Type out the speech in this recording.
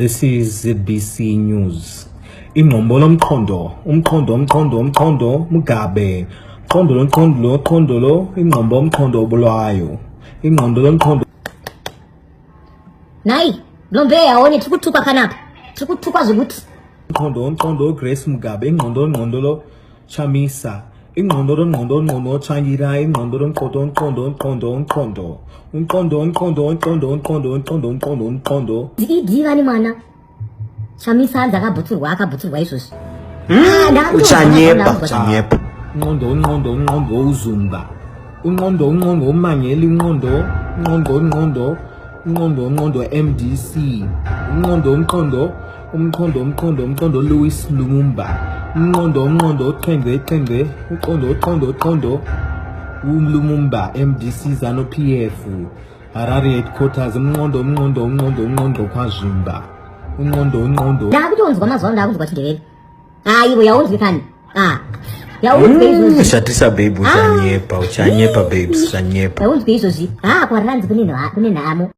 This is ZBC News. Ingqombolo umkhondo, Mugabe. Mkhondolo, umkhondo obulawayo. Ingqombolo. Nayi, lombe yawone thukuthukwa khanapha. Thukuthukwa zokuthi. Mkhondo, Grace Mugabe, ingqondo, Chamisa. Ingqondo, Chanyira, ingqondo, umkhondo. Idivani mana. Chamisa akabhuthurwa ishoshi. Uchanyepa. Ingqondo, uzumba. Ingqondo, umanyeli, ingqondo, MDC. Umkhondo, Louis Lumumba. Umkhondo, Qhenge. Umkhondo, Lumumba, MDC, ZANU PF. Harare headquarters, umkhondo, KwaZimba. Umkhondo. Ndakutonzwa amazwi ndakuzwa Ndebele. Hayi uyawuzwa khani. Yawuzwa izwi. Shatisa babe uchanyepa babes, uchanyepa. Yawuzwa izwi. Kwaranzi kunenamo.